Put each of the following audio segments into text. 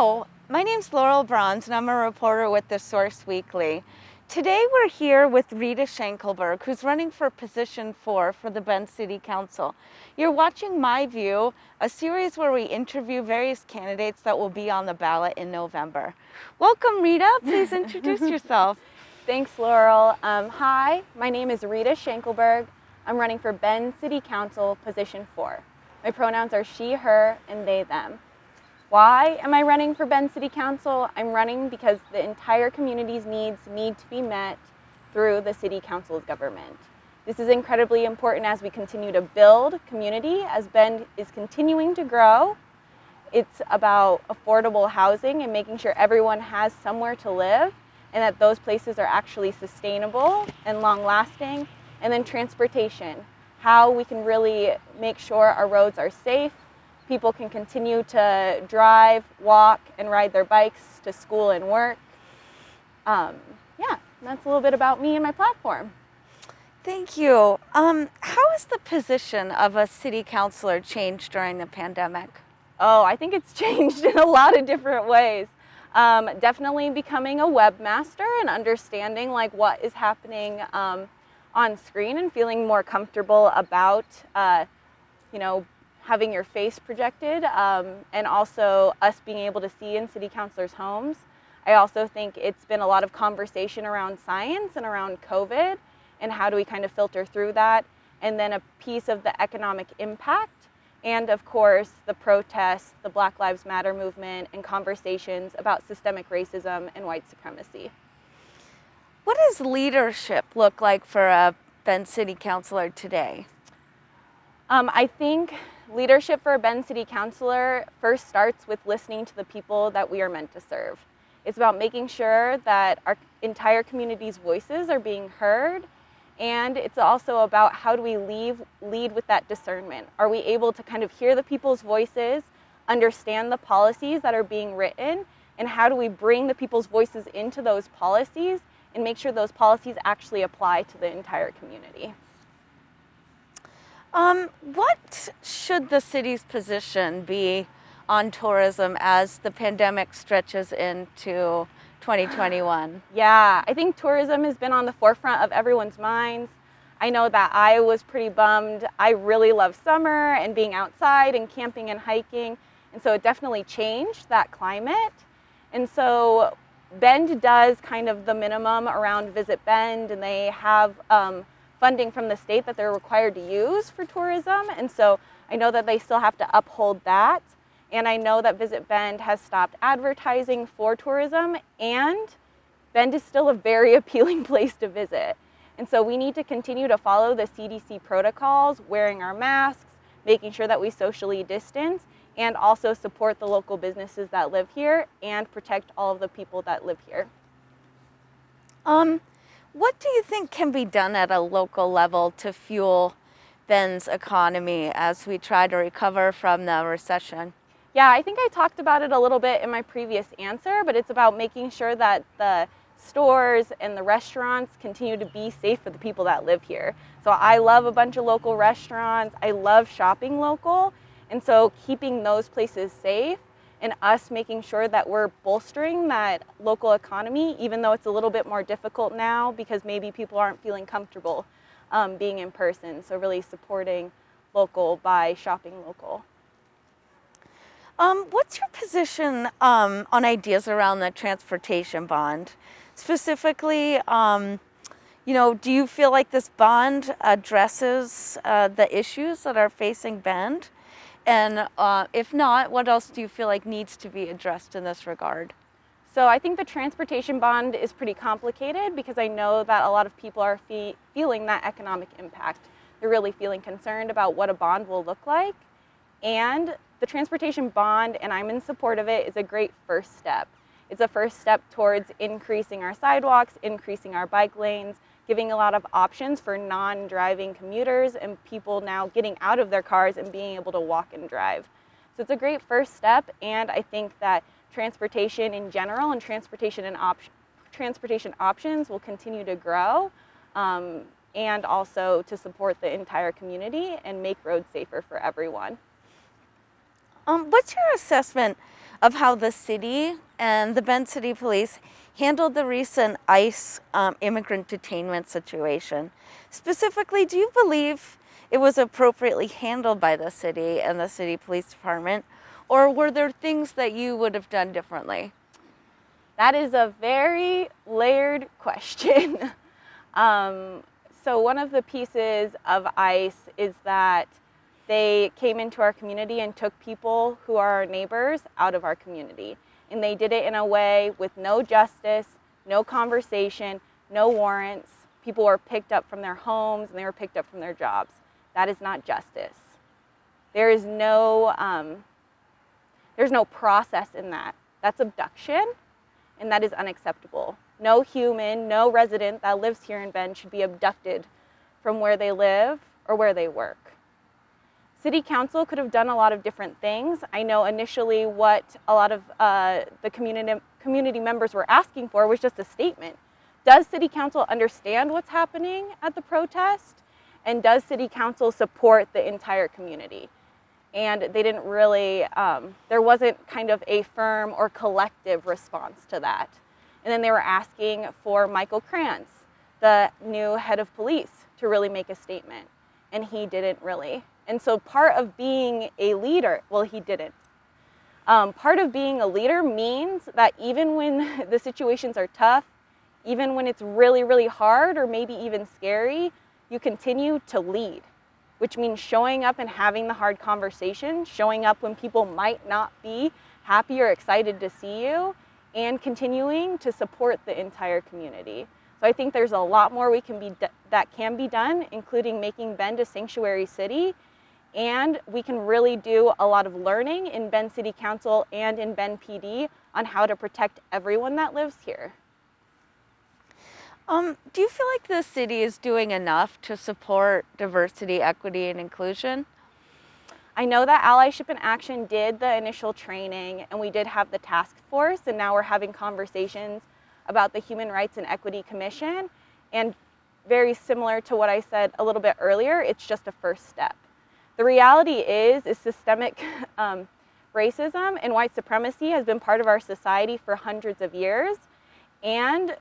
Hello, my name's Laurel Brauns and I'm a reporter with the Source Weekly. Today we're here with Rita Schenkelberg, who's running for position 4 for the Bend City Council. You're watching My View, a series where we interview various candidates that will be on the ballot in November. Welcome, Rita. Please introduce yourself. Thanks, Laurel. Hi, my name is Rita Schenkelberg. I'm running for Bend City Council, position 4. My pronouns are she, her, and they, them. Why am I running for Bend City Council? I'm running because the entire community's needs need to be met through the City Council's government. This is incredibly important as we continue to build community, as Bend is continuing to grow. It's about affordable housing and making sure everyone has somewhere to live and that those places are actually sustainable and long-lasting. And then transportation, how we can really make sure our roads are safe, people can continue to drive, walk, and ride their bikes to school and work. That's a little bit about me and my platform. Thank you. How has the position of a city councilor changed during the pandemic? Oh, I think it's changed in a lot of different ways. Definitely becoming a webmaster and understanding like what is happening on screen and feeling more comfortable about, having your face projected, and also us being able to see in city councilors' homes. I also think it's been a lot of conversation around science and around COVID and how do we kind of filter through that, and then a piece of the economic impact, and of course the protests, the Black Lives Matter movement, and conversations about systemic racism and white supremacy. What does leadership look like for a Bend City Councilor today? I think leadership for a Bend City Councilor first starts with listening to the people that we are meant to serve. It's about making sure that our entire community's voices are being heard, and it's also about how do we lead with that discernment. Are we able to kind of hear the people's voices, understand the policies that are being written, and how do we bring the people's voices into those policies and make sure those policies actually apply to the entire community? What should the city's position be on tourism as the pandemic stretches into 2021? Yeah, I think tourism has been on the forefront of everyone's minds. I know that I was pretty bummed. I really love summer and being outside and camping and hiking, and so it definitely changed that climate. And so Bend does kind of the minimum around Visit Bend, and they have funding from the state that they're required to use for tourism. And so I know that they still have to uphold that. And I know that Visit Bend has stopped advertising for tourism, and Bend is still a very appealing place to visit. And so we need to continue to follow the CDC protocols, wearing our masks, making sure that we socially distance, and also support the local businesses that live here and protect all of the people that live here. What do you think can be done at a local level to fuel Bend's economy as we try to recover from the recession? Yeah, I think I talked about it a little bit in my previous answer, but it's about making sure that the stores and the restaurants continue to be safe for the people that live here. So I love a bunch of local restaurants. I love shopping local. And so keeping those places safe and us making sure that we're bolstering that local economy, even though it's a little bit more difficult now because maybe people aren't feeling comfortable being in person. So really supporting local by shopping local. What's your position on ideas around the transportation bond? Specifically, do you feel like this bond addresses the issues that are facing Bend? And if not, what else do you feel like needs to be addressed in this regard? So I think the transportation bond is pretty complicated because I know that a lot of people are feeling that economic impact. They're really feeling concerned about what a bond will look like. And the transportation bond, and I'm in support of it, is a great first step. It's a first step towards increasing our sidewalks, increasing our bike lanes, giving a lot of options for non-driving commuters and people now getting out of their cars and being able to walk and drive. So it's a great first step, and I think that transportation in general and transportation options will continue to grow, and also to support the entire community and make roads safer for everyone. What's your assessment of how the city and the Bend City Police handled the recent ICE immigrant detainment situation? Specifically, do you believe it was appropriately handled by the city and the city police department, or were there things that you would have done differently? That is a very layered question. So one of the pieces of ICE is that they came into our community and took people who are our neighbors out of our community. And they did it in a way with no justice, no conversation, no warrants. People were picked up from their homes and they were picked up from their jobs. That is not justice. There's no process in that. That's abduction, and that is unacceptable. No human, no resident that lives here in Bend should be abducted from where they live or where they work. City Council could have done a lot of different things. I know initially what a lot of the community members were asking for was just a statement. Does City Council understand what's happening at the protest? And does City Council support the entire community? And they didn't really, there wasn't kind of a firm or collective response to that. And then they were asking for Michael Krantz, the new head of police, to really make a statement. And he didn't really. And so part of being a leader, well, he didn't. Part of being a leader means that even when the situations are tough, even when it's really, really hard or maybe even scary, you continue to lead, which means showing up and having the hard conversation, showing up when people might not be happy or excited to see you, and continuing to support the entire community. So I think there's a lot more that can be done, including making Bend a sanctuary city. And we can really do a lot of learning in Bend City Council and in Bend PD on how to protect everyone that lives here. Do you feel like the city is doing enough to support diversity, equity, and inclusion? I know that Allyship in Action did the initial training, and we did have the task force, and now we're having conversations about the Human Rights and Equity Commission. And very similar to what I said a little bit earlier, it's just a first step. The reality is systemic racism and white supremacy has been part of our society for hundreds of years, and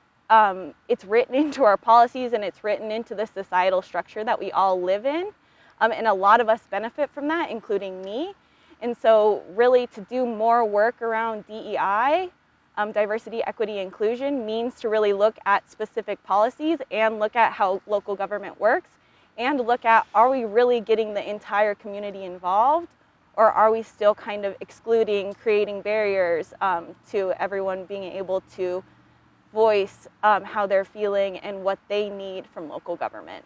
it's written into our policies and it's written into the societal structure that we all live in, and a lot of us benefit from that, including me. And so really to do more work around DEI, diversity, equity, inclusion, means to really look at specific policies and look at how local government works, and look at, are we really getting the entire community involved, or are we still kind of excluding, creating barriers to everyone being able to voice how they're feeling and what they need from local government.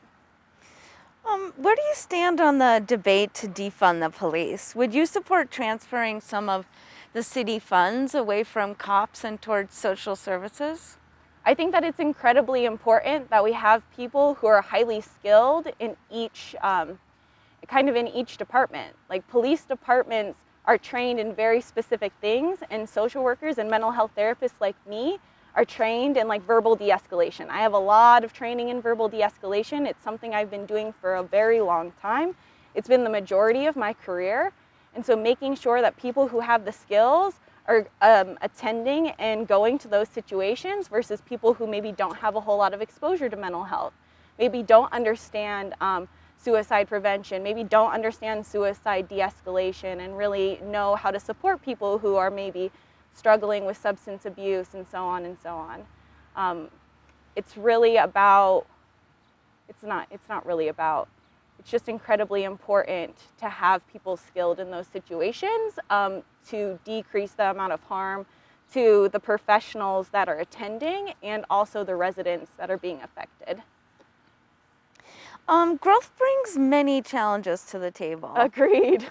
Where do you stand on the debate to defund the police? Would you support transferring some of the city funds away from cops and towards social services? I think that it's incredibly important that we have people who are highly skilled in each, in each department. Like police departments are trained in very specific things, and social workers and mental health therapists like me are trained in like verbal de-escalation. I have a lot of training in verbal de-escalation. It's something I've been doing for a very long time. It's been the majority of my career. And so making sure that people who have the skills are attending and going to those situations versus people who maybe don't have a whole lot of exposure to mental health, maybe don't understand suicide prevention, maybe don't understand suicide de-escalation and really know how to support people who are maybe struggling with substance abuse and so on and so on. It's really about, it's not really about, it's just incredibly important to have people skilled in those situations to decrease the amount of harm to the professionals that are attending and also the residents that are being affected. Growth brings many challenges to the table. Agreed.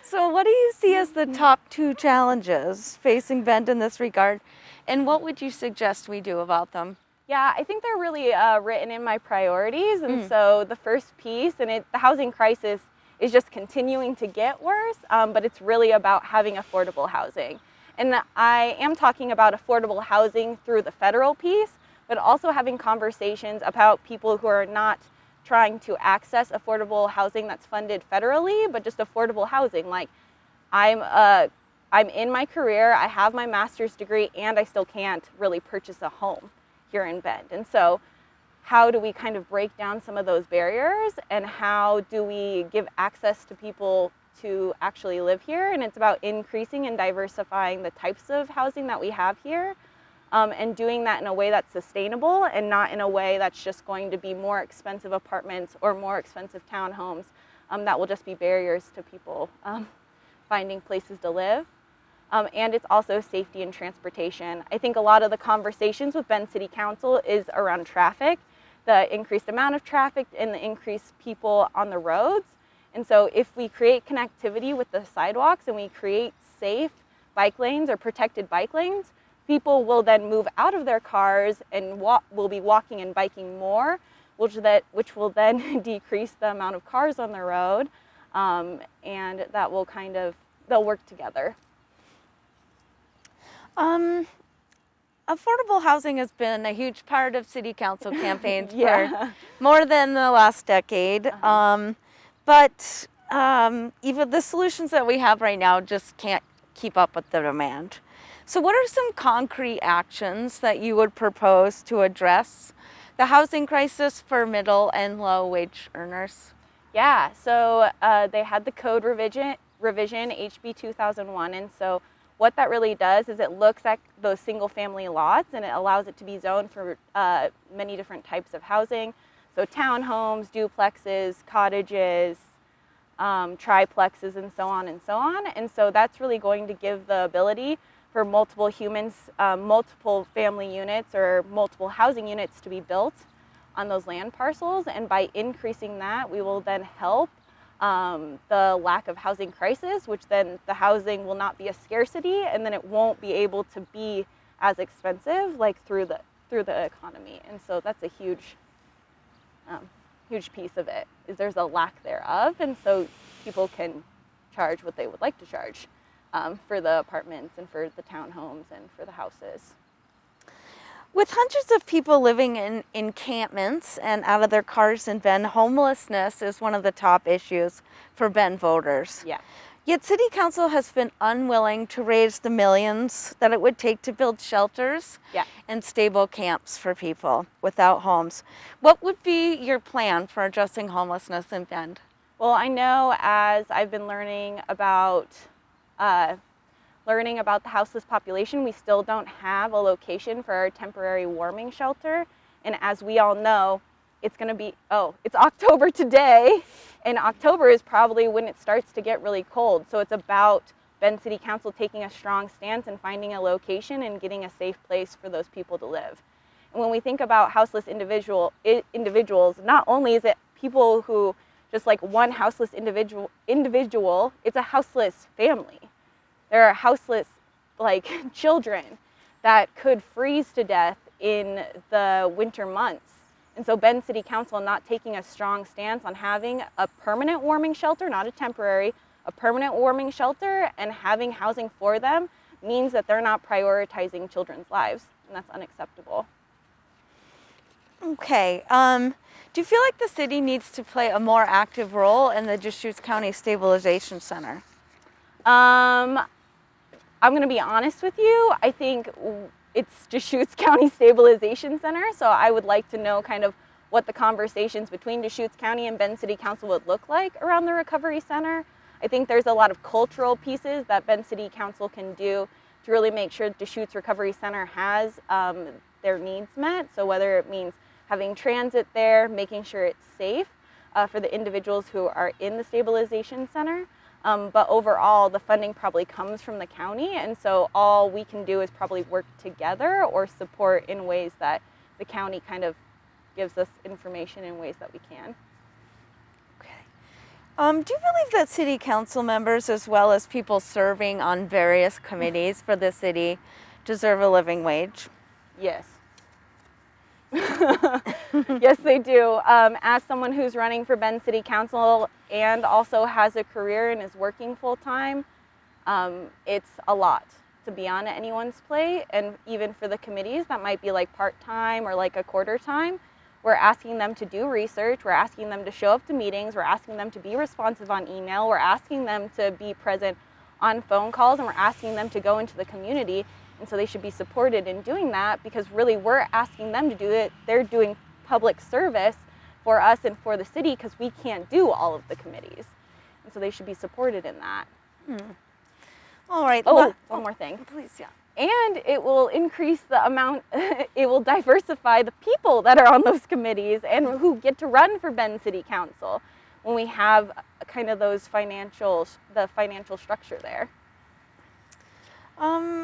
So what do you see as the top two challenges facing Bend in this regard, and what would you suggest we do about them? Yeah, I think they're really written in my priorities. And so the first piece, and the housing crisis is just continuing to get worse, but it's really about having affordable housing. And I am talking about affordable housing through the federal piece, but also having conversations about people who are not trying to access affordable housing that's funded federally, but just affordable housing, like I'm in my career, I have my master's degree, and I still can't really purchase a home here in Bend. And so how do we kind of break down some of those barriers, and how do we give access to people to actually live here? And it's about increasing and diversifying the types of housing that we have here, and doing that in a way that's sustainable and not in a way that's just going to be more expensive apartments or more expensive townhomes that will just be barriers to people finding places to live. And it's also safety and transportation. I think a lot of the conversations with Bend City Council is around traffic, the increased amount of traffic and the increased people on the roads. And so if we create connectivity with the sidewalks and we create safe bike lanes or protected bike lanes, people will then move out of their cars and will be walking and biking more, which will then decrease the amount of cars on the road, and that will they'll work together. Affordable housing has been a huge part of city council campaigns Yeah. for more than the last decade. But even the solutions that we have right now just can't keep up with the demand. So what are some concrete actions that you would propose to address the housing crisis for middle and low wage earners? Yeah, so they had the code revision HB 2001, and so what that really does is it looks at those single family lots and it allows it to be zoned for many different types of housing. So townhomes, duplexes, cottages, triplexes, and so on and so on. And so that's really going to give the ability for multiple humans, multiple family units or multiple housing units to be built on those land parcels. And by increasing that, we will then help the lack of housing crisis, which then the housing will not be a scarcity, and then it won't be able to be as expensive like through the economy. And so that's a huge piece of it, is there's a lack thereof, and so people can charge what they would like to charge for the apartments and for the townhomes and for the houses. With hundreds of people living in encampments and out of their cars in Bend, homelessness is one of the top issues for Bend voters. Yeah. Yet City Council has been unwilling to raise the millions that it would take to build shelters and stable camps for people without homes. What would be your plan for addressing homelessness in Bend? Well, I know as I've been learning about the houseless population, we still don't have a location for our temporary warming shelter. And as we all know, it's October today, and October is probably when it starts to get really cold. So it's about Bend City Council taking a strong stance and finding a location and getting a safe place for those people to live. And when we think about houseless individuals, not only is it people who just like one houseless individual, it's a houseless family. There are houseless children that could freeze to death in the winter months. And so Bend City Council not taking a strong stance on having a permanent warming shelter, not a temporary, a permanent warming shelter, and having housing for them means that they're not prioritizing children's lives, and that's unacceptable. Okay. Do you feel like the city needs to play a more active role in the Deschutes County Stabilization Center? I'm going to be honest with you. I think it's Deschutes County Stabilization Center, so I would like to know kind of what the conversations between Deschutes County and Bend City Council would look like around the Recovery Center. I think there's a lot of cultural pieces that Bend City Council can do to really make sure Deschutes Recovery Center has their needs met. So whether it means having transit there, making sure it's safe for the individuals who are in the Stabilization Center. But overall, the funding probably comes from the county, and so all we can do is probably work together or support in ways that the county kind of gives us information in ways that we can. Okay. Do you believe that city council members, as well as people serving on various committees for the city, deserve a living wage? Yes. Yes, they do. As someone who's running for Bend City Council and also has a career and is working full-time, it's a lot to be on anyone's plate. And even for the committees that might be like part-time or like a quarter-time, we're asking them to do research, we're asking them to show up to meetings, we're asking them to be responsive on email, we're asking them to be present on phone calls, and we're asking them to go into the community. And so they should be supported in doing that, because really we're asking them to do it. They're doing public service for us and for the city, because we can't do all of the committees. And so they should be supported in that. All right. Oh, one more thing. Please, yeah. And it will increase the amount, it will diversify the people that are on those committees and who get to run for Bend City Council when we have kind of the financial structure there.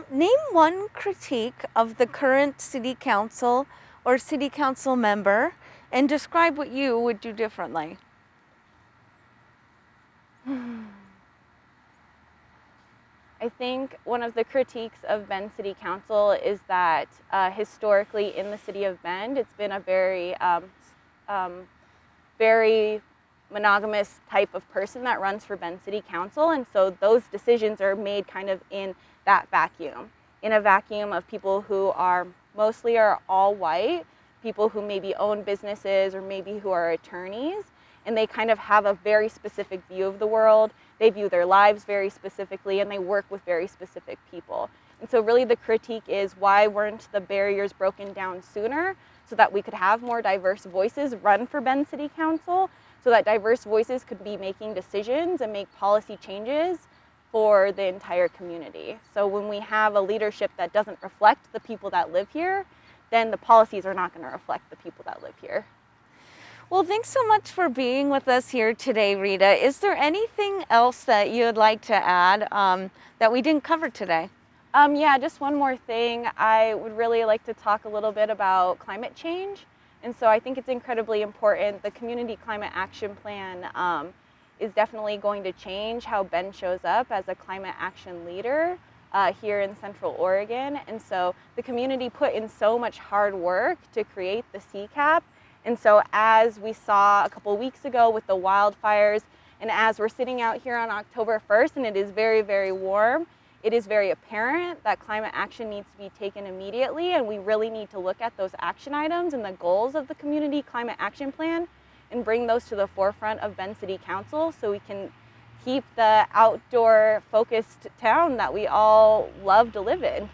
Name one critique of the current city council or city council member and describe what you would do differently. I think one of the critiques of Bend City Council is that historically in the city of Bend, it's been a very monogamous type of person that runs for Bend City Council, and so those decisions are made kind of in that vacuum, in a vacuum of people who are all white, people who maybe own businesses or maybe who are attorneys, and they kind of have a very specific view of the world. They view their lives very specifically, and they work with very specific people. And so really the critique is, why weren't the barriers broken down sooner so that we could have more diverse voices run for Bend City Council, so that diverse voices could be making decisions and make policy changes for the entire community. So when we have a leadership that doesn't reflect the people that live here, then the policies are not going to reflect the people that live here. Well, thanks so much for being with us here today, Rita. Is there anything else that you'd like to add that we didn't cover today? Yeah, just one more thing. I would really like to talk a little bit about climate change. And so I think it's incredibly important. The Community Climate Action Plan is definitely going to change how Bend shows up as a climate action leader here in Central Oregon. And so the community put in so much hard work to create the CCAP. And so as we saw a couple weeks ago with the wildfires, and as we're sitting out here on October 1st and it is very, very warm, it is very apparent that climate action needs to be taken immediately, and we really need to look at those action items and the goals of the Community Climate Action Plan and bring those to the forefront of Bend City Council so we can keep the outdoor focused town that we all love to live in.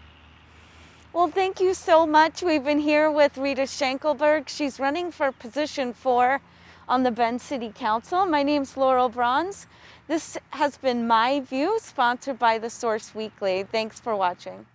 Well, thank you so much. We've been here with Rita Schenkelberg. She's running for position 4 on the Bend City Council. My name's Laurel Brauns. This has been My View, sponsored by the Source Weekly. Thanks for watching.